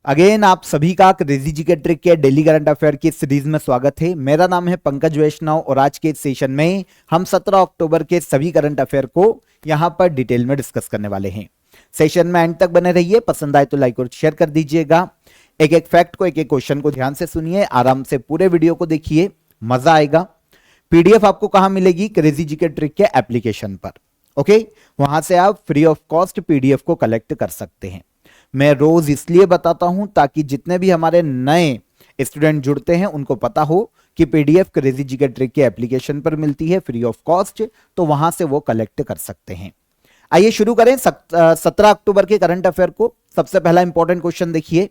Again आप सभी का क्रेजी जी के ट्रिक के डेली करंट अफेयर की सीरीज में स्वागत है। मेरा नाम है पंकज वैष्णव और आज के इस सेशन में हम 17 अक्टूबर के सभी करंट अफेयर को यहां पर डिटेल में डिस्कस करने वाले हैं। सेशन में एंड तक बने रहिए, पसंद आए तो लाइक और शेयर कर दीजिएगा। एक एक फैक्ट को, एक एक क्वेश्चन को ध्यान से सुनिए, आराम से पूरे वीडियो को देखिए, मजा आएगा। पीडीएफ आपको कहां मिलेगी? क्रेजी जी के ट्रिक के एप्लीकेशन पर। ओके, वहां से आप फ्री ऑफ कॉस्ट पीडीएफ को कलेक्ट कर सकते हैं। मैं रोज इसलिए बताता हूं ताकि जितने भी हमारे नए स्टूडेंट जुड़ते हैं उनको पता हो कि पीडीएफ क्रेजी जी के ट्रिक के एप्लीकेशन पर मिलती है फ्री ऑफ कॉस्ट, तो वहां से वो कलेक्ट कर सकते हैं। आइए शुरू करें 17 अक्टूबर के करंट अफेयर को। सबसे पहला इंपॉर्टेंट क्वेश्चन देखिए,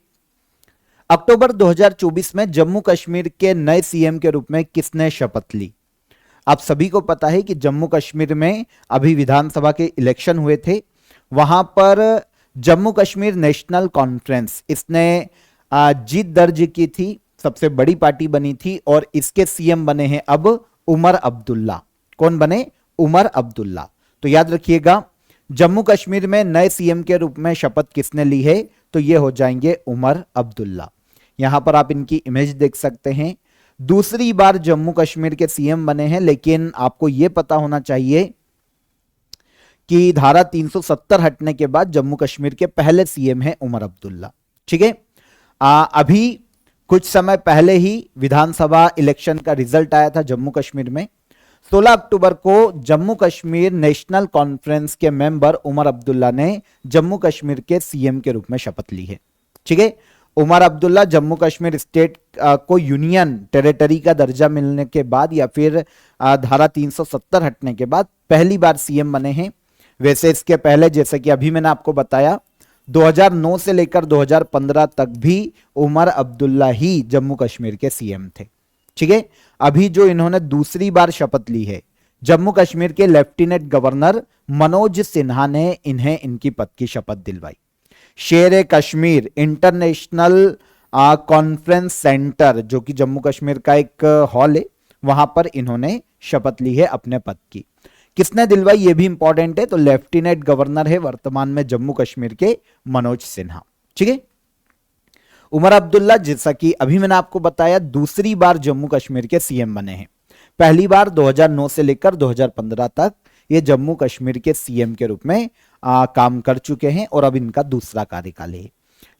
अक्टूबर 2024 में जम्मू कश्मीर के नए सीएम के रूप में किसने शपथ ली? आप सभी को पता है कि जम्मू कश्मीर में अभी विधानसभा के इलेक्शन हुए थे। वहां पर जम्मू कश्मीर नेशनल कॉन्फ्रेंस इसने जीत दर्ज की थी, सबसे बड़ी पार्टी बनी थी और इसके सीएम बने हैं अब उमर अब्दुल्ला। कौन बने? उमर अब्दुल्ला। तो याद रखिएगा, जम्मू कश्मीर में नए सीएम के रूप में शपथ किसने ली है? तो ये हो जाएंगे उमर अब्दुल्ला। यहां पर आप इनकी इमेज देख सकते हैं। दूसरी बार जम्मू कश्मीर के सीएम बने हैं, लेकिन आपको यह पता होना चाहिए कि धारा 370 हटने के बाद जम्मू कश्मीर के पहले सीएम है उमर अब्दुल्ला। ठीक है, अभी कुछ समय पहले ही विधानसभा इलेक्शन का रिजल्ट आया था जम्मू कश्मीर में। 16 अक्टूबर को जम्मू कश्मीर नेशनल कॉन्फ्रेंस के मेंबर उमर अब्दुल्ला ने जम्मू कश्मीर के सीएम के रूप में शपथ ली है। ठीक है, उमर अब्दुल्ला जम्मू कश्मीर स्टेट को यूनियन टेरिटरी का दर्जा मिलने के बाद या फिर धारा 370 हटने के बाद पहली बार सीएम बने हैं। वैसे इसके पहले, जैसे कि अभी मैंने आपको बताया, 2009 से लेकर 2015 तक भी उमर अब्दुल्ला ही जम्मू कश्मीर के सीएम थे। ठीक है, अभी जो इन्होंने दूसरी बार शपथ ली है, जम्मू कश्मीर के लेफ्टिनेंट गवर्नर मनोज सिन्हा ने इन्हें इनकी पद की शपथ दिलवाई। शेर कश्मीर इंटरनेशनल कॉन्फ्रेंस सेंटर, जो कि जम्मू कश्मीर का एक हॉल है, वहां पर इन्होंने शपथ ली है अपने पद की। किसने दिलवाई ये भी इंपॉर्टेंट है। तो लेफ्टिनेंट गवर्नर है वर्तमान में जम्मू कश्मीर के मनोज सिन्हा। ठीक है, उमर अब्दुल्ला जैसा कि अभी मैंने आपको बताया दूसरी बार जम्मू कश्मीर के सीएम बने हैं। पहली बार 2009 से लेकर 2015 तक ये जम्मू कश्मीर के सीएम के रूप में काम कर चुके हैं और अब इनका दूसरा कार्यकाल है।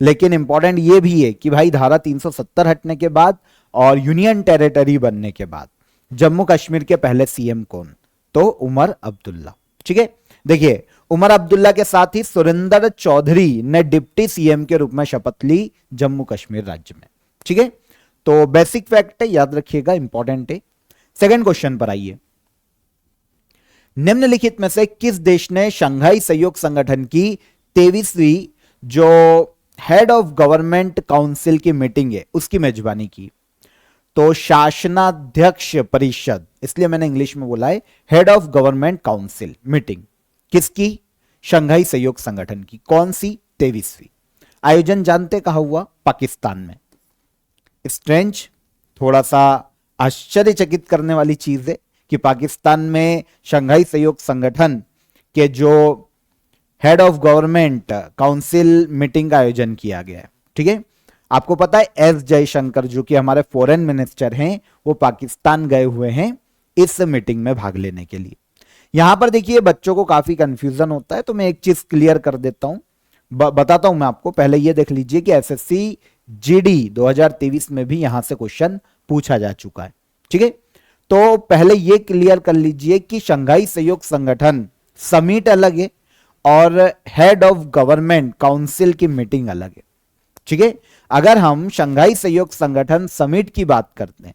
लेकिन इंपॉर्टेंट ये भी है कि भाई धारा 370 हटने के बाद और यूनियन टेरिटरी बनने के बाद जम्मू कश्मीर के पहले सीएम कौन? तो उमर अब्दुल्ला। ठीक है, देखिए उमर अब्दुल्ला के साथ ही सुरेंद्र चौधरी ने डिप्टी सीएम के रूप में शपथ ली जम्मू कश्मीर राज्य में। ठीक है, तो बेसिक फैक्ट है, याद रखिएगा, इंपॉर्टेंट है। सेकंड क्वेश्चन पर आइए, निम्नलिखित में से किस देश ने शंघाई सहयोग संगठन की 23वीं जो हेड ऑफ गवर्नमेंट काउंसिल की मीटिंग है उसकी मेजबानी की? तो शासनाध्यक्ष परिषद, इसलिए मैंने इंग्लिश में बोला है head of government council meeting किसकी? शंघाई सहयोग संगठन की। कौन सी? 23वीं। आयोजन जानते कहां हुआ? पाकिस्तान में। स्ट्रेंज, थोड़ा सा आश्चर्यचकित करने वाली चीज है कि पाकिस्तान में शंघाई सहयोग संगठन के जो head of government council meeting का आयोजन किया गया है। ठीक है, आपको पता है एस जयशंकर जो कि हमारे फॉरेन मिनिस्टर हैं, वो पाकिस्तान गए हुए हैं इस मीटिंग में भाग लेने के लिए। यहां पर देखिए बच्चों को काफी कंफ्यूजन होता है, तो मैं एक चीज क्लियर कर देता हूं, बताता हूं मैं आपको। पहले ये देख लीजिए कि एसएससी जीडी 2023 में भी यहां से क्वेश्चन पूछा जा चुका है। ठीक है, तो पहले ये क्लियर कर लीजिए कि शंघाई सहयोग संगठन समिट अलग है और हेड ऑफ गवर्नमेंट काउंसिल की मीटिंग अलग है। ठीक है, अगर हम शंघाई सहयोग संगठन समिट की बात करते हैं,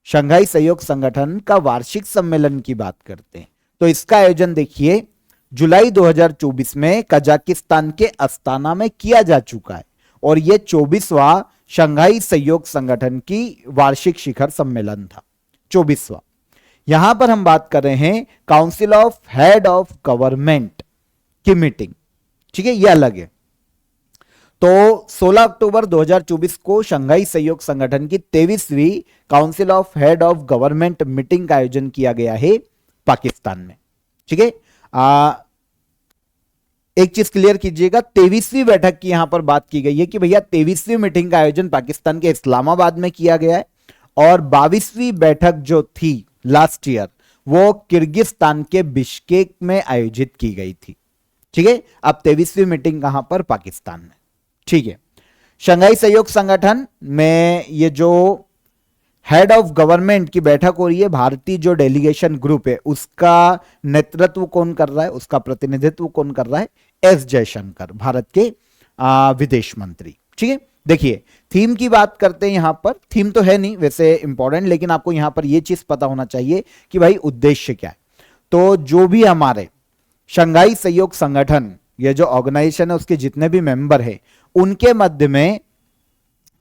शंघाई सहयोग संगठन का वार्षिक सम्मेलन की बात करते हैं, तो इसका आयोजन देखिए जुलाई 2024 में कजाकिस्तान के अस्ताना में किया जा चुका है और यह 24वां शंघाई सहयोग संगठन की वार्षिक शिखर सम्मेलन था, 24वां। यहां पर हम बात कर रहे हैं council of head of government की मीटिंग। ठीक है, यह अलग है। तो 16 अक्टूबर 2024 को शंघाई सहयोग संगठन की 23वीं council of head of government meeting का आयोजन किया गया है पाकिस्तान में। ठीक है, एक चीज क्लियर कीजिएगा, 23वीं बैठक की यहां पर बात की गई है कि भैया 23वीं मीटिंग का आयोजन पाकिस्तान के इस्लामाबाद में किया गया है, और 22वीं बैठक जो थी लास्ट ईयर वो किर्गिस्तान के बिश्केक में आयोजित की गई थी। ठीक है, अब 23वीं मीटिंग कहां पर? पाकिस्तान में। ठीक है, शंघाई सहयोग संगठन में ये जो हेड ऑफ गवर्नमेंट की बैठक हो रही है, भारतीय जो डेलीगेशन ग्रुप है उसका नेतृत्व कौन कर रहा है, उसका प्रतिनिधित्व कौन कर रहा है? एस जयशंकर, भारत के विदेश मंत्री। ठीक है, देखिए थीम की बात करते हैं। यहां पर थीम तो है नहीं वैसे इंपॉर्टेंट, लेकिन आपको यहां पर यह चीज पता होना चाहिए कि भाई उद्देश्य क्या है। तो जो भी हमारे शंघाई सहयोग संगठन, ये जो ऑर्गेनाइजेशन है, उसके जितने भी मेंबर हैं उनके मध्य में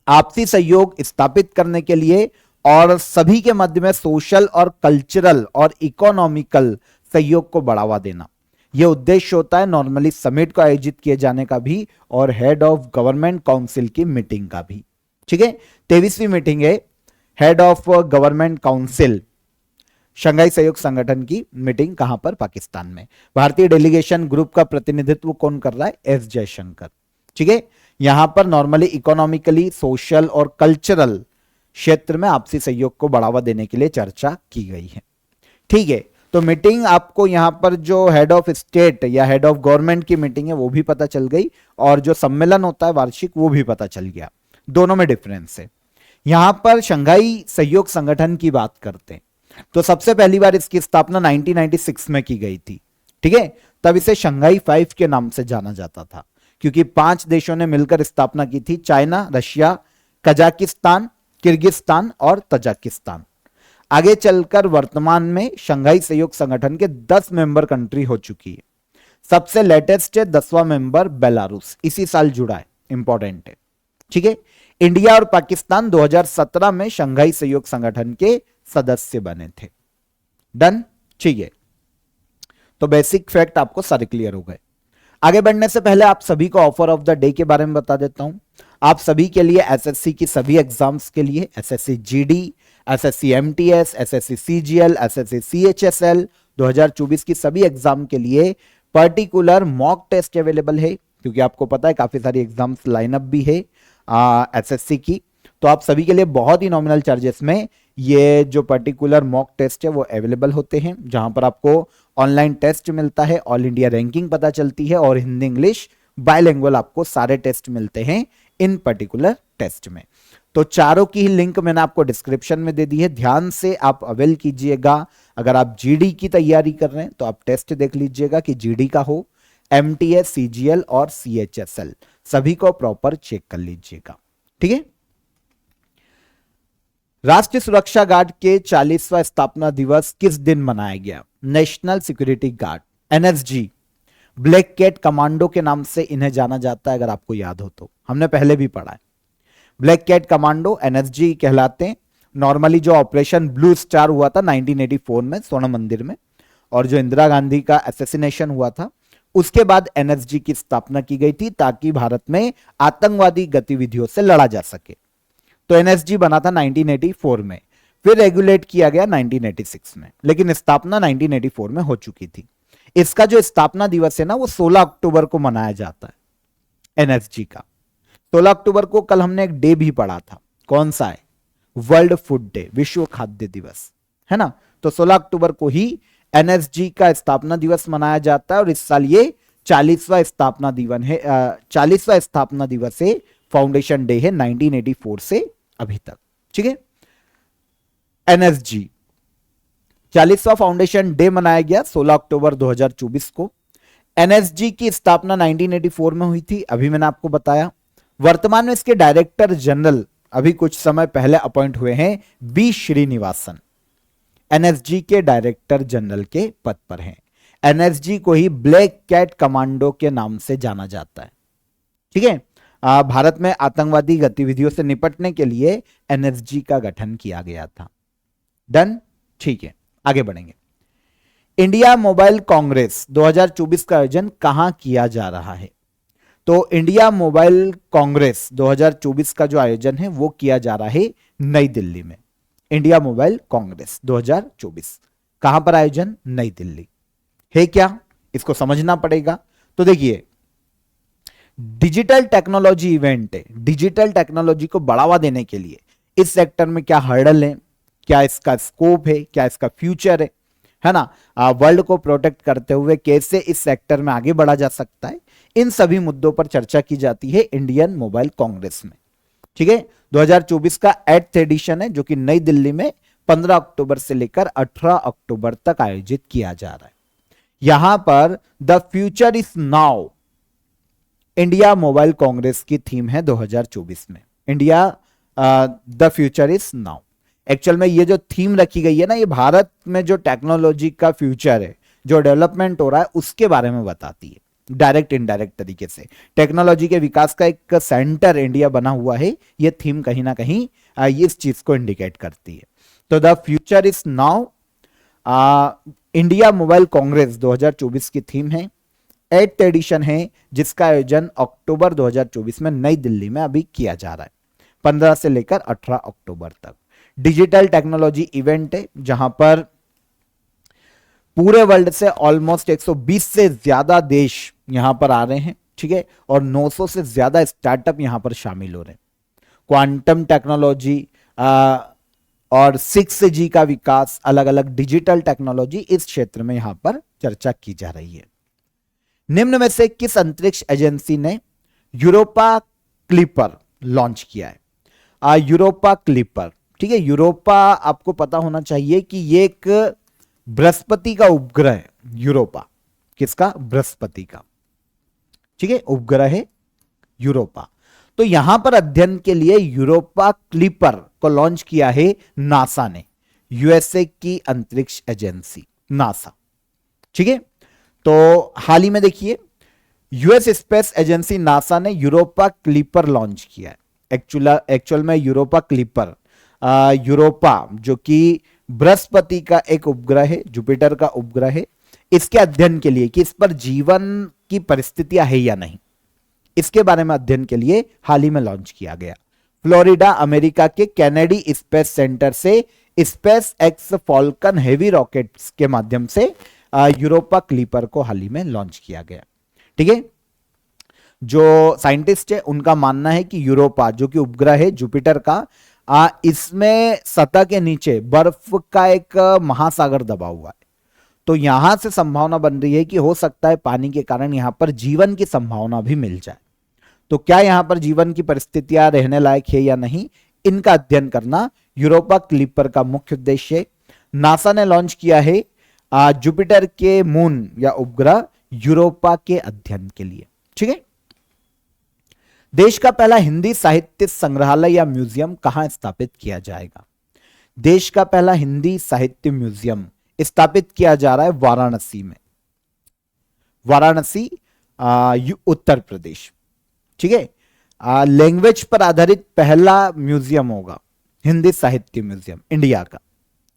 आपसी सहयोग स्थापित करने के लिए और सभी के मध्य में सोशल और कल्चरल और इकोनॉमिकल सहयोग को बढ़ावा देना, यह उद्देश्य होता है नॉर्मली समिट को आयोजित किए जाने का भी और हेड ऑफ गवर्नमेंट काउंसिल की मीटिंग का भी। ठीक है, 23वीं मीटिंग है head of government council Shanghai सहयोग संगठन की मीटिंग कहां पर? पाकिस्तान में। भारतीय डेलीगेशन ग्रुप का प्रतिनिधित्व कौन कर रहा है? एस जयशंकर। ठीक है, यहां पर नॉर्मली इकोनॉमिकली, सोशल और कल्चरल क्षेत्र में आपसी सहयोग को बढ़ावा देने के लिए चर्चा की गई है। ठीक है, तो मीटिंग आपको यहां पर जो हेड ऑफ स्टेट या हेड ऑफ गवर्नमेंट की मीटिंग है वो भी पता चल गई, और जो सम्मेलन होता है वार्षिक वो भी पता चल गया। दोनों में डिफरेंस है। यहां पर शंघाई सहयोग संगठन की बात करते हैं तो सबसे पहली बार इसकी स्थापना 1996 में की गई थी। ठीक है, तब इसे शंघाई 5 के नाम से जाना जाता था क्योंकि 5 देशों ने मिलकर स्थापना की थी, चाइना, रशिया, कजाकिस्तान, किर्गिस्तान और तजाकिस्तान। आगे चलकर वर्तमान में शंघाई सहयोग संगठन के 10 मेंबर कंट्री हो चुकी है। सबसे लेटेस्ट है 10वां मेंबर बेलारूस, इसी साल जुड़ा है, इंपॉर्टेंट है। ठीक है, इंडिया और पाकिस्तान 2017 में शंघाई सहयोग संगठन के सदस्य बने थे। डन। ठीक है, तो बेसिक फैक्ट आपको सारे क्लियर हो गए। आगे बढ़ने से पहले आप सभी को ऑफर ऑफ द डे के बारे में बता देता हूं। आप सभी के लिए एसएससी की सभी एग्जाम्स के लिए SSC GD, SSC MTS, SSC CGL, SSC CHSL 2024 की सभी एग्जाम के लिए पर्टिकुलर मॉक टेस्ट अवेलेबल है, क्योंकि आपको पता है काफी सारी एग्जाम्स लाइनअप भी है एसएससी की। तो आप सभी के लिए बहुत ही नॉमिनल चार्जेस में ये जो पर्टिकुलर मॉक टेस्ट है वो अवेलेबल होते हैं, जहां पर आपको ऑनलाइन टेस्ट मिलता है, ऑल इंडिया रैंकिंग पता चलती है और हिंदी इंग्लिश बायलिंगुअल आपको सारे टेस्ट मिलते हैं इन पर्टिकुलर टेस्ट में। तो चारों की लिंक मैंने आपको डिस्क्रिप्शन में दे दी है, ध्यान से आप अवेल कीजिएगा। अगर आप जीडी की तैयारी कर रहे हैं तो आप टेस्ट देख लीजिएगा कि जीडी का हो, एमटीएस, सीजीएल और सीएचएसएल सभी को प्रॉपर चेक कर लीजिएगा। ठीक है, राष्ट्रीय सुरक्षा गार्ड के 40वां स्थापना दिवस किस दिन मनाया गया? National security guard, NSG, black cat commando के नाम से इन्हें जाना जाता है। अगर आपको याद हो तो हमने पहले भी पढ़ा है। ब्लैक कैट कमांडो एनएसजी कहलाते हैं। नॉर्मली जो ऑपरेशन ब्लू स्टार हुआ था 1984 में स्वर्ण मंदिर में, और जो इंदिरा गांधी का असैसिनेशन हुआ था उसके बाद एनएसजी की स्थापना की गई थी ताकि भारत में आतंकवादी गतिविधियों से लड़ा जा सके। तो एनएसजी बना था 1984 में, फिर रेगुलेट किया गया 1986 में, लेकिन स्थापना 1984 में हो चुकी थी। इसका जो स्थापना दिवस है ना वो 16 अक्टूबर को मनाया जाता है एनएसजी का। 16 अक्टूबर को कल हमने एक डे भी पढ़ा था, कौन सा है? वर्ल्ड फूड डे, विश्व खाद्य दिवस, है ना। तो 16 अक्टूबर को ही एनएसजी का स्थापना दिवस मनाया जाता है और इस साल ये 40वां स्थापना दिवस है। 40वां स्थापना दिवस है, फाउंडेशन डे है 1984 से अभी तक। ठीक है, एनएसजी 40वां फाउंडेशन डे मनाया गया 16 अक्टूबर 2024 को। एनएसजी की स्थापना 1984 में हुई थी, अभी मैंने आपको बताया। वर्तमान में इसके डायरेक्टर जनरल अभी कुछ समय पहले अपॉइंट हुए हैं बी श्रीनिवासन, एनएसजी के डायरेक्टर जनरल के पद पर हैं। एनएसजी को ही ब्लैक कैट कमांडो के नाम से जाना जाता है। ठीक है, भारत में आतंकवादी गतिविधियों से निपटने के लिए एनएसजी का गठन किया गया था। डन। ठीक है, आगे बढ़ेंगे। इंडिया मोबाइल कांग्रेस 2024 का आयोजन कहां किया जा रहा है? तो इंडिया मोबाइल कांग्रेस 2024 का जो आयोजन है वो किया जा रहा है नई दिल्ली में। इंडिया मोबाइल कांग्रेस 2024 कहां पर आयोजन? नई दिल्ली है। क्या इसको समझना पड़ेगा? तो देखिए डिजिटल टेक्नोलॉजी इवेंट है, डिजिटल टेक्नोलॉजी को बढ़ावा देने के लिए इस सेक्टर में क्या हर्डल है, क्या इसका स्कोप है, क्या इसका फ्यूचर है ना, वर्ल्ड को प्रोटेक्ट करते हुए कैसे इस सेक्टर में आगे बढ़ा जा सकता है, इन सभी मुद्दों पर चर्चा की जाती है इंडियन मोबाइल कांग्रेस में। ठीक है, 2024 का 8th एडिशन है जो कि नई दिल्ली में 15 अक्टूबर से लेकर 18 अक्टूबर तक आयोजित किया जा रहा है। यहां पर the future is now India mobile Congress की थीम है 2024 में, India the future is now. Actual में ये जो थीम रखी गई है ना, ये भारत में जो टेक्नोलॉजी का फ्यूचर है, जो डेवलपमेंट हो रहा है, उसके बारे में बताती है डायरेक्ट इनडायरेक्ट तरीके से। टेक्नोलॉजी के विकास का एक सेंटर इंडिया बना हुआ है, ये थीम कहीं ना कहीं इस चीज को इंडिकेट करती है। तो the future is now India mobile Congress 2024 की थीम है, 8th एडिशन है जिसका आयोजन अक्टूबर 2024 में नई दिल्ली में अभी किया जा रहा है, 15 से लेकर 18 अक्टूबर तक। डिजिटल टेक्नोलॉजी इवेंट है जहां पर पूरे वर्ल्ड से ऑलमोस्ट 120 से ज्यादा देश यहां पर आ रहे हैं। ठीक है, और 900 से ज्यादा स्टार्टअप यहां पर शामिल हो रहे हैं। क्वांटम टेक्नोलॉजी और 6G का विकास, अलग अलग डिजिटल टेक्नोलॉजी इस क्षेत्र में यहां पर चर्चा की जा रही है। निम्न में से किस अंतरिक्ष एजेंसी ने यूरोपा क्लिपर लॉन्च किया है? यूरोपा क्लिपर, ठीक है, यूरोपा आपको पता होना चाहिए कि ये एक बृहस्पति का उपग्रह है। यूरोपा किसका? बृहस्पति का। ठीक है, उपग्रह है यूरोपा। तो यहां पर अध्ययन के लिए यूरोपा क्लिपर को लॉन्च किया है नासा ने, यूएसए की अंतरिक्ष एजेंसी नासा। ठीक है, तो हाल ही में देखिए यूएस स्पेस एजेंसी नासा ने यूरोपा क्लिपर लॉन्च किया है। एक्चुअल में यूरोपा क्लिपर यूरोपा जो कि बृहस्पति का एक उपग्रह है, जुपिटर का उपग्रह है, इसके अध्ययन के लिए कि इस पर जीवन की परिस्थितियां है या नहीं, इसके बारे में अध्ययन के लिए हाल ही में लॉन्च किया गया। फ्लोरिडा अमेरिका के कैनेडी स्पेस सेंटर से space x Falcon heavy rockets के माध्यम से यूरोपा क्लिपर को हाल ही में लॉन्च किया गया। ठीक है, जो साइंटिस्ट है उनका मानना है कि यूरोपा जो कि उपग्रह है जुपिटर का, इसमें सतह के नीचे बर्फ का एक महासागर दबा हुआ है। तो यहां से संभावना बन रही है कि हो सकता है पानी के कारण यहां पर जीवन की संभावना भी मिल जाए। तो क्या यहां पर जीवन की परिस्थितियां रहने लायक है या नहीं, इनका अध्ययन करना यूरोपा क्लिपर का मुख्य उद्देश्य है। नासा ने लॉन्च किया है जुपिटर के मून या उपग्रह यूरोपा के अध्ययन के लिए। ठीक है, देश का पहला हिंदी साहित्य संग्रहालय या म्यूजियम कहां स्थापित किया जाएगा? देश का पहला हिंदी साहित्य म्यूजियम स्थापित किया जा रहा है वाराणसी में, वाराणसी उत्तर प्रदेश। ठीक है, लैंग्वेज पर आधारित पहला म्यूजियम होगा हिंदी साहित्य म्यूजियम इंडिया का।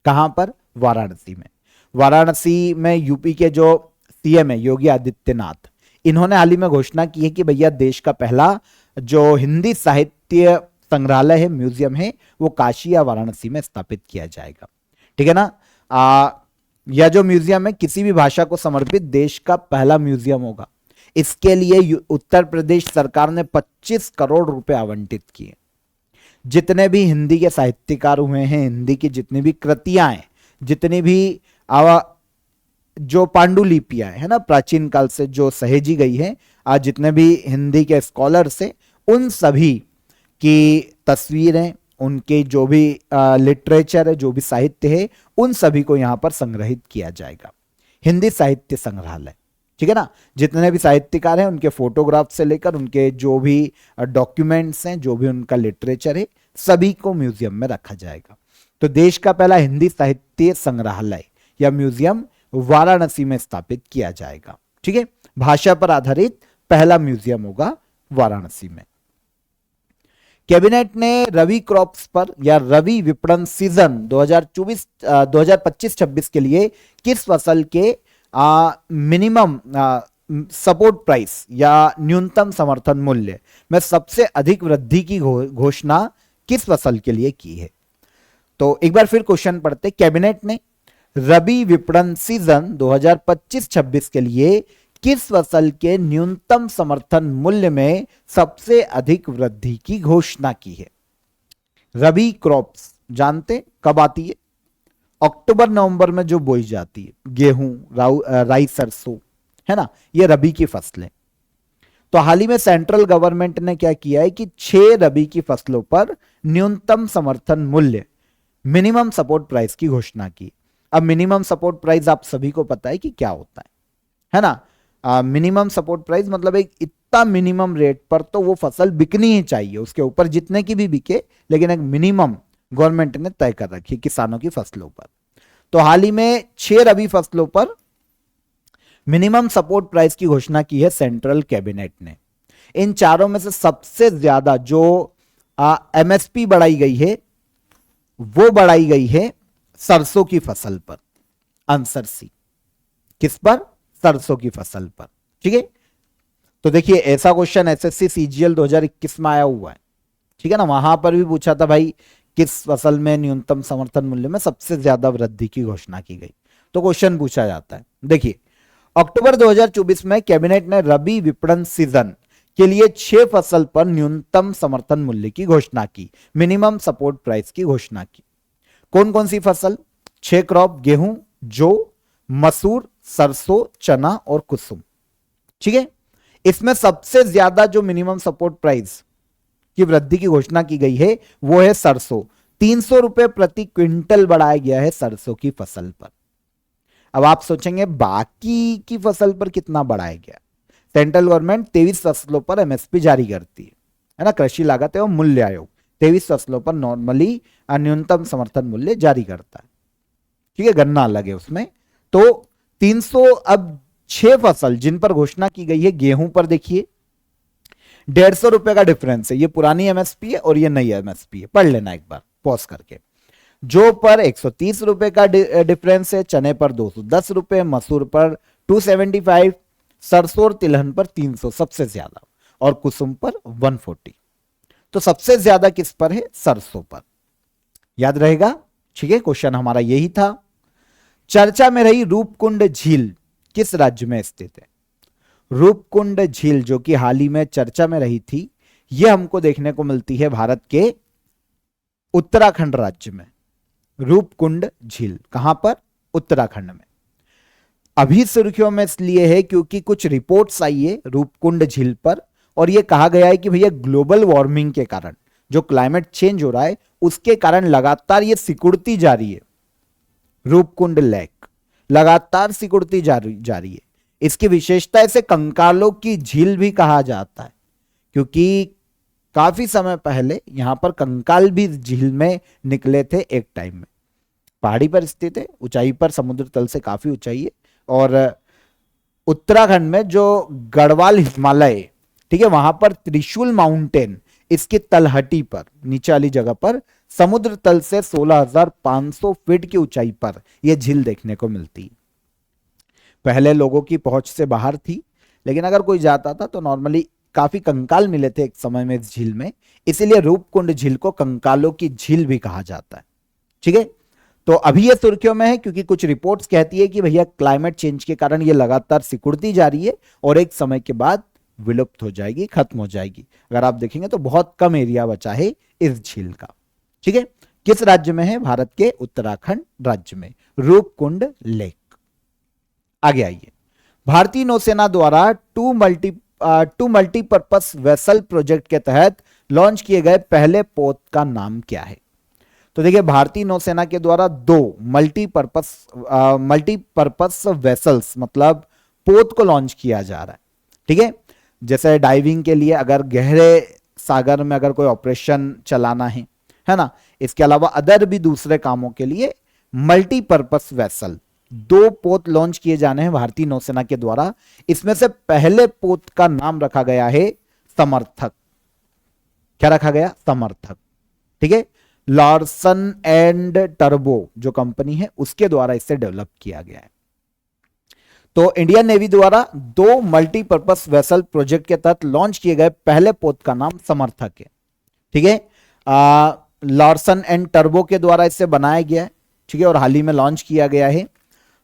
कहां पर? वाराणसी में। वाराणसी में यूपी के जो सीएम है योगी आदित्यनाथ, इन्होंने हाल ही में घोषणा की है कि भैया देश का पहला जो हिंदी साहित्य संग्रहालय है, म्यूजियम है, वो काशी या वाराणसी में स्थापित किया जाएगा। ठीक है ना, यह जो म्यूजियम है किसी भी भाषा को समर्पित देश का पहला म्यूजियम होगा। इसके लिए उत्तर प्रदेश सरकार ने 25 करोड़ रुपए आवंटित किए। जितने भी हिंदी के साहित्यकार हुए हैं, हिंदी की जितनी भी कृतियां हैं, जितनी भी जो पांडुलिपियां है ना, प्राचीन काल से जो सहेजी गई है, आज जितने भी हिंदी के स्कॉलर्स हैं, उन सभी की तस्वीरें, उनके जो भी लिटरेचर है, जो भी साहित्य है, उन सभी को यहां पर संग्रहित किया जाएगा। हिंदी साहित्य संग्रहालय। ठीक है ना, जितने भी साहित्यकार हैं उनके फोटोग्राफ से लेकर उनके जो भी डॉक्यूमेंट्स हैं, जो भी उनका लिटरेचर है, सभी को म्यूजियम में रखा जाएगा। तो देश का पहला हिंदी साहित्य संग्रहालय या म्यूजियम वाराणसी में स्थापित किया जाएगा। ठीक है, भाषा पर आधारित पहला म्यूजियम होगा वाराणसी में। कैबिनेट ने रबी क्रॉप्स पर या रबी विपणन सीजन 2025-26 के लिए किस फसल के मिनिमम सपोर्ट प्राइस या न्यूनतम समर्थन मूल्य में सबसे अधिक वृद्धि की घोषणा किस फसल के लिए की है? तो एक बार फिर क्वेश्चन पढ़ते। कैबिनेट ने रबी विपणन सीजन 2025-26 के लिए किस फसल के न्यूनतम समर्थन मूल्य में सबसे अधिक वृद्धि की घोषणा की है? रबी क्रॉप्स जानते कब आती है? अक्टूबर नवंबर में जो बोई जाती है, गेहूं, राई, सरसों, है ना, ये रबी की फसलें। तो हाल ही में सेंट्रल गवर्नमेंट ने क्या किया है कि 6 रबी की फसलों पर न्यूनतम समर्थन मूल्य, मिनिमम सपोर्ट प्राइस की घोषणा की। अब मिनिमम सपोर्ट प्राइस आप सभी को पता है कि क्या होता है ना? मिनिमम सपोर्ट प्राइस मतलब एक इतना मिनिमम रेट पर तो वो फसल बिकनी ही चाहिए, उसके ऊपर जितने की भी बिके, लेकिन एक मिनिमम गवर्नमेंट ने तय कर रखी किसानों की फसलों पर। तो हाल ही में 6 रबी फसलों पर मिनिमम सपोर्ट प्राइस की घोषणा की है सेंट्रल कैबिनेट ने। इन चारों में से सबसे ज्यादा जो एमएसपी बढ़ाई गई है वो बढ़ाई गई है सरसों की फसल पर। Answer C. किस पर? सरसों की फसल पर। ठीक है, तो देखिए ऐसा क्वेश्चन एसएससी सीजीएल 2021 में आया हुआ है। ठीक है ना, वहां पर भी पूछा था भाई किस फसल में न्यूनतम समर्थन मूल्य में सबसे ज्यादा वृद्धि की घोषणा की गई, तो क्वेश्चन पूछा जाता है। देखिए अक्टूबर 2024 में कैबिनेट ने रबी विपणन सीजन के लिए 6 फसल पर न्यूनतम समर्थन मूल्य की घोषणा की, मिनिमम सपोर्ट प्राइस की घोषणा की। कौन कौन सी फसल? 6 क्रॉप, गेहूं, जौ, मसूर, सरसों, चना और कुसुम। ठीक है, इसमें सबसे ज्यादा जो मिनिमम सपोर्ट प्राइस की वृद्धि की घोषणा की गई है वो है सरसों। 300 रुपए प्रति क्विंटल बढ़ाया गया है सरसों की फसल पर। अब आप सोचेंगे बाकी की फसल पर कितना बढ़ाया गया? सेंट्रल गवर्नमेंट 23 फसलों पर एमएसपी जारी करती है ना, कृषि लागत एवं मूल्य आयोग 23 फसलों पर नॉर्मली न्यूनतम समर्थन मूल्य जारी करता है। ठीक है, गन्ना अलग है उसमें। तो 300, अब 6 फसल जिन पर घोषणा की गई है, गेहूं पर देखिए 150 रुपए का डिफरेंस है, ये पुरानी एमएसपी है और ये नई एमएसपी है, पढ़ लेना एक बार पॉज करके। जौ पर 130 रुपए का डिफरेंस है, चने पर 210 रुपए, मसूर पर 275, सरसों और तिलहन पर 300 सबसे ज्यादा, और कुसुम पर 140। तो सबसे ज्यादा किस पर है? सरसों पर। याद रहेगा? ठीक है, क्वेश्चन हमारा यही था। चर्चा में रही रूपकुंड झील किस राज्य में स्थित है? रूपकुंड झील जो कि हाल ही में चर्चा में रही थी, यह हमको देखने को मिलती है भारत के उत्तराखंड राज्य में। रूपकुंड झील कहां पर? उत्तराखंड में। अभी सुर्खियों में इसलिए है क्योंकि कुछ रिपोर्ट्स आई है रूपकुंड झील पर, और यह कहा गया है कि भैया ग्लोबल वार्मिंग के कारण, जो क्लाइमेट चेंज हो रहा है उसके कारण लगातार ये सिकुड़ती जा रही है। रूपकुंड लेक लगातार सिकुड़ती जा रही है। इसकी विशेषता इसे कंकालों की झील भी कहा जाता है, क्योंकि काफी समय पहले यहां पर कंकाल भी झील में निकले थे एक टाइम में। पहाड़ी पर स्थित है, ऊंचाई पर समुद्र तल से काफी ऊंचाई है, और उत्तराखंड में जो गढ़वाल हिमालय, ठीक है, वहां पर त्रिशूल माउंटेन, इसकी तलहटी पर नीचे वाली जगह पर समुद्र तल से 16,500 फीट की ऊंचाई पर यह झील देखने को मिलती है। पहले लोगों की पहुंच से बाहर थी, लेकिन अगर कोई जाता था तो नॉर्मली काफी कंकाल मिले थे एक समय में इस झील में, इसीलिए रूपकुंड झील को कंकालों की झील भी कहा जाता है। ठीक है, तो अभी ये सुर्खियों में है क्योंकि कुछ रिपोर्ट्स कहती है कि भैया क्लाइमेट चेंज के कारण ये लगातार सिकुड़ती जा रही है और एक समय के बाद विलुप्त हो जाएगी, खत्म हो जाएगी। अगर आप देखेंगे तो बहुत कम एरिया बचा है इस झील का। ठीक है, किस राज्य में है? भारत के उत्तराखंड राज्य में रूपकुंड लेक। आगे आइए, भारतीय नौसेना द्वारा टू मल्टीपर्पस वेसल प्रोजेक्ट के तहत लॉन्च किए गए पहले पोत का नाम क्या है? तो देखिए भारतीय नौसेना के द्वारा 2 मल्टीपर्पस वेसल्स मतलब पोत को लॉन्च किया जा रहा है। ठीक है, जैसे डाइविंग के लिए अगर गहरे सागर में अगर कोई ऑपरेशन चलाना है ना, इसके अलावा अदर भी दूसरे कामों के लिए मल्टीपर्पस वेसल 2 पोत लॉन्च किए जाने हैं भारतीय नौसेना के द्वारा। इसमें से पहले पोत का नाम रखा गया है समर्थक। क्या रखा गया? समर्थक। ठीक है, लार्सन एंड टर्बो जो कंपनी है उसके द्वारा इसे डेवलप किया गया है। तो इंडियन नेवी द्वारा 2 मल्टीपर्पस वेसल प्रोजेक्ट के तहत लॉन्च किए गए पहले पोत का नाम समर्थक है। ठीक है, लार्सन एंड टर्बो के द्वारा इसे बनाया गया है। ठीक है, और हाल ही में लॉन्च किया गया है।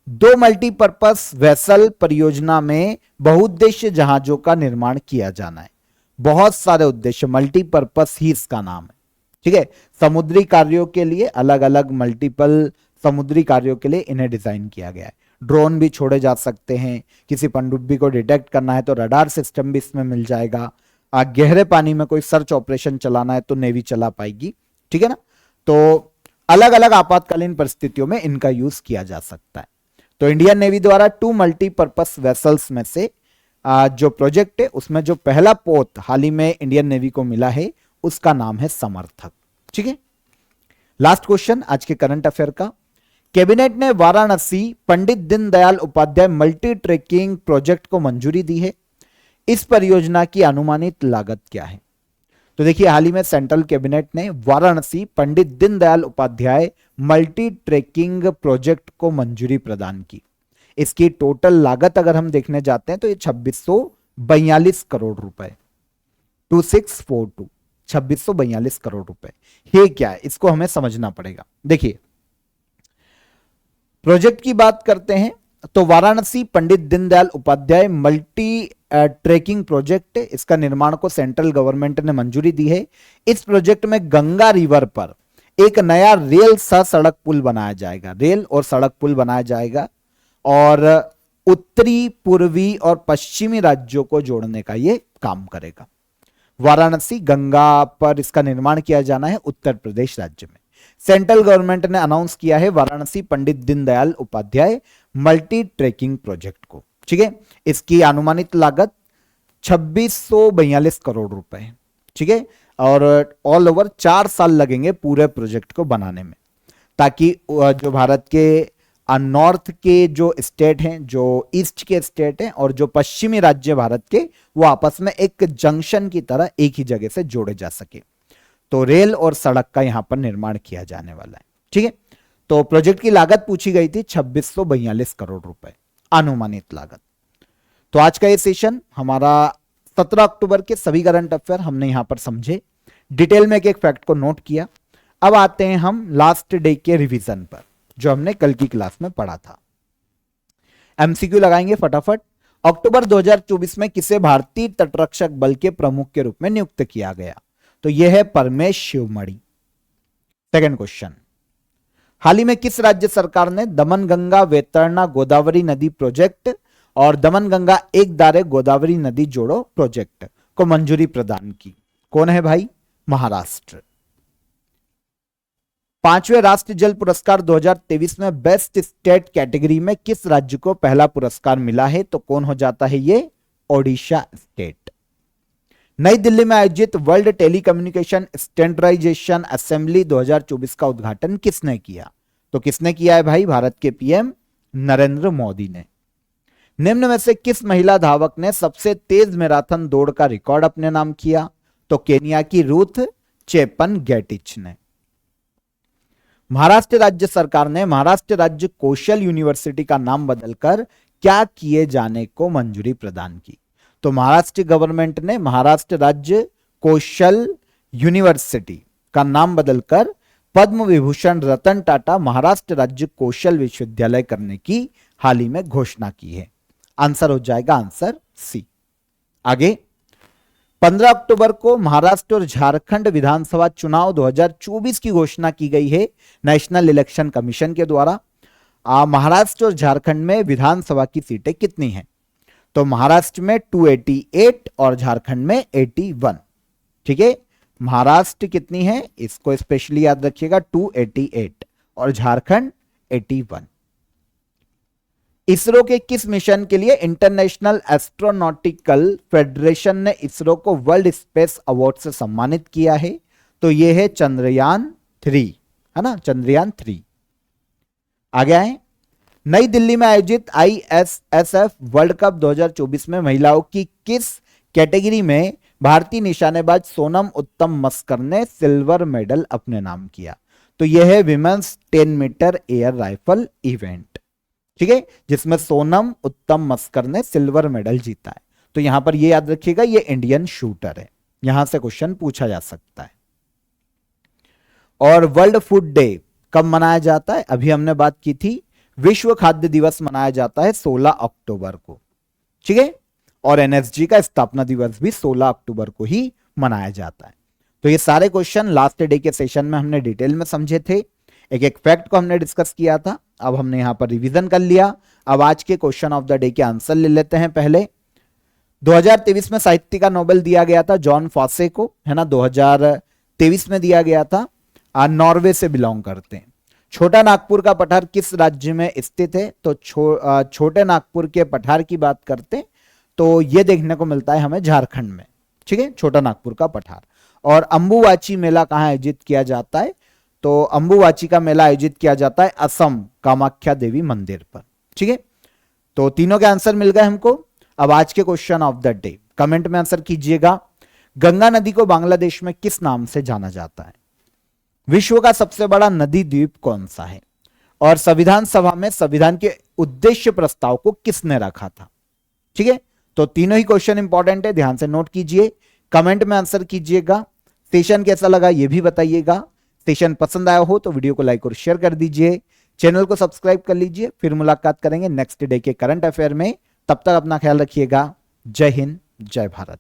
दो मल्टीपर्पस वेसल परियोजना में बहुउद्देश्य जहाजों का निर्माण किया जाना है। बहुत सारे उद्देश्य, मल्टीपर्पस ही इसका नाम है। ठीक है, समुद्री कार्यों के लिए अलग अलग मल्टीपल समुद्री कार्यों के लिए इन्हें डिजाइन किया गया है। ड्रोन भी छोड़े जा सकते हैं, किसी पनडुब्बी को डिटेक्ट करना है तो रडार सिस्टम भी इसमें मिल जाएगा। गहरे पानी में कोई सर्च ऑपरेशन चलाना है तो नेवी चला पाएगी। ठीक है ना, तो अलग अलग आपातकालीन परिस्थितियों में इनका यूज किया जा सकता है। तो इंडियन नेवी द्वारा 2 मल्टीपर्पस वेसल्स में से जो प्रोजेक्ट है उसमें जो पहला पोत हाल ही में इंडियन नेवी को मिला है उसका नाम है समर्थक। ठीक है, लास्ट क्वेश्चन आज के करंट अफेयर का। कैबिनेट ने Varanasi Pandit Deendayal Upadhyay multi tracking project को मंजूरी दी है। इस परियोजना की अनुमानित लागत क्या है? तो देखिए, हाल ही में सेंट्रल कैबिनेट ने Varanasi Pandit Deendayal Upadhyay multi tracking project को मंजूरी प्रदान की। इसकी टोटल लागत अगर हम देखने जाते हैं तो ये 2642 करोड़ रुपए, 2642 2642 करोड़ रुपए। ये क्या है, इसको हमें समझना पड़ेगा। देखिए, प्रोजेक्ट की बात करते हैं तो Varanasi Pandit Deendayal Upadhyay multi tracking project, इसका निर्माण को सेंट्रल गवर्नमेंट ने मंजूरी दी है। इस प्रोजेक्ट में गंगा रिवर पर एक नया रेल सह सड़क पुल बनाया जाएगा, रेल और सड़क पुल बनाया जाएगा और उत्तरी, पूर्वी और पश्चिमी राज्यों को जोड़ने का यह काम करेगा। वाराणसी गंगा पर इसका निर्माण किया जाना है उत्तर प्रदेश राज्य में। सेंट्रल गवर्नमेंट ने अनाउंस किया है Varanasi Pandit Deendayal Upadhyay multi tracking project को। ठीक है, इसकी अनुमानित लागत 2642 करोड़ रुपए है। ठीक है, और ऑल ओवर 4 साल लगेंगे पूरे प्रोजेक्ट को बनाने में, ताकि जो भारत के नॉर्थ के जो स्टेट हैं, जो ईस्ट के स्टेट हैं और जो पश्चिमी राज्य भारत के, वो आपस में एक जंक्शन की तरह एक ही जगह से जोड़े जा सके। तो रेल और सड़क का यहां पर निर्माण किया जाने वाला है। ठीक है, तो प्रोजेक्ट की लागत पूछी गई थी 2642 करोड़ रुपए अनुमानित लागत। तो आज का ये सेशन हमारा 17 अक्टूबर के सभी करंट अफेयर हमने यहां पर समझे, डिटेल में एक एक फैक्ट को नोट किया। अब आते हैं हम लास्ट डे के रिवीजन पर, जो हमने कल की क्लास में पढ़ा था। एमसीक्यू लगाएंगे फटाफट। अक्टूबर 2024 में किसे भारतीय तटरक्षक बल के प्रमुख के रूप में नियुक्त किया गया? तो यह है परमेश शिवमणि। सेकंड क्वेश्चन, हाल ही में किस राज्य सरकार ने दमनगंगा वैतरणा गोदावरी नदी प्रोजेक्ट और दमनगंगा एक दारे गोदावरी नदी जोड़ो प्रोजेक्ट को मंजूरी प्रदान की? कौन है भाई? महाराष्ट्र। 5वें राष्ट्रीय जल पुरस्कार 2023 में बेस्ट स्टेट कैटेगरी में किस राज्य को पहला पुरस्कार मिला है? तो कौन हो जाता है ये? ओडिशा स्टेट। नई दिल्ली में आयोजित वर्ल्ड टेलीकम्युनिकेशन स्टैंडर्डाइजेशन असेंबली 2024 का उद्घाटन किसने किया? तो किसने किया है भाई? भारत के पीएम नरेंद्र मोदी ने। निम्न में से किस महिला धावक ने सबसे तेज मैराथन दौड़ का रिकॉर्ड अपने नाम किया? तो केनिया की रूथ चेपनगेटिच ने। महाराष्ट्र राज्य सरकार ने महाराष्ट्र राज्य कौशल यूनिवर्सिटी का नाम बदलकर क्या किए जाने को मंजूरी प्रदान की? तो महाराष्ट्र गवर्नमेंट ने महाराष्ट्र राज्य कौशल यूनिवर्सिटी का नाम बदलकर पद्म विभूषण रतन टाटा महाराष्ट्र राज्य कौशल विश्वविद्यालय करने की हाल ही में घोषणा की है। आंसर हो जाएगा आंसर सी। आगे 15 अक्टूबर को महाराष्ट्र और झारखंड विधानसभा चुनाव 2024 की घोषणा की गई है नेशनल इलेक्शन कमीशन के द्वारा। महाराष्ट्र और झारखंड में विधानसभा की सीटें कितनी हैं? तो महाराष्ट्र में 288 और झारखंड में 81। ठीक है, महाराष्ट्र कितनी है इसको स्पेशली याद रखिएगा, 288 और झारखंड 81। इसरो के किस मिशन के लिए इंटरनेशनल एस्ट्रोनॉटिकल फेडरेशन ने इसरो को वर्ल्ड स्पेस अवार्ड से सम्मानित किया है? तो यह है चंद्रयान 3, है ना, चंद्रयान 3। आगे आए, नई दिल्ली में आयोजित ISSF वर्ल्ड कप 2024 में महिलाओं की किस कैटेगरी में भारतीय निशानेबाज सोनम उत्तम मस्कर ने सिल्वर मेडल अपने नाम किया? तो यह है women's 10 metre air rifle event. ठीक है, जिसमें सोनम उत्तम मस्कर ने सिल्वर मेडल जीता है। तो यहां पर यह याद रखिएगा, ये इंडियन शूटर है, यहां से क्वेश्चन पूछा जा सकता है। और वर्ल्ड फूड डे कब मनाया जाता है? अभी हमने बात की थी विश्व खाद्य दिवस मनाया जाता है 16 अक्टूबर को, ठीक है। और एनएसजी का स्थापना दिवस भी 16 अक्टूबर को ही मनाया जाता है। तो ये सारे क्वेश्चन लास्ट डे के सेशन में हमने डिटेल में समझे थे, एक एक फैक्ट को हमने डिस्कस किया था। अब हमने यहां पर रिवीजन कर लिया। अब आज के क्वेश्चन ऑफ द डे के आंसर ले लेते हैं। पहले 2023 में साहित्य का नोबेल दिया गया था जॉन फॉसे को, है ना, 2023 में दिया गया था। नॉर्वे से बिलोंग करते हैं। छोटा नागपुर का पठार किस राज्य में स्थित है? तो छोटे नागपुर के पठार की बात करते तो ये देखने को मिलता है हमें झारखंड में, ठीक है, छोटा नागपुर का पठार। और अंबुवाची मेला कहाँ आयोजित किया जाता है? तो अंबुवाची का मेला आयोजित किया जाता है असम कामाख्या देवी मंदिर पर, ठीक है। तो तीनों के आंसर मिल गए हमको। अब आज के question of the day comment में आंसर कीजिएगा। गंगा नदी को बांग्लादेश में किस नाम से जाना जाता है? विश्व का सबसे बड़ा नदी द्वीप कौन सा है? और संविधान सभा में संविधान के उद्देश्य प्रस्ताव को किसने रखा था? ठीक है, तो तीनों ही क्वेश्चन इंपॉर्टेंट है, ध्यान से नोट कीजिए, कमेंट में आंसर कीजिएगा। सेशन कैसा लगा ये भी बताइएगा। सेशन पसंद आया हो तो वीडियो को लाइक और शेयर कर दीजिए, चैनल को सब्सक्राइब कर लीजिए। फिर मुलाकात करेंगे नेक्स्ट डे के करंट अफेयर में। तब तक अपना ख्याल रखिएगा। जय हिंद, जय भारत।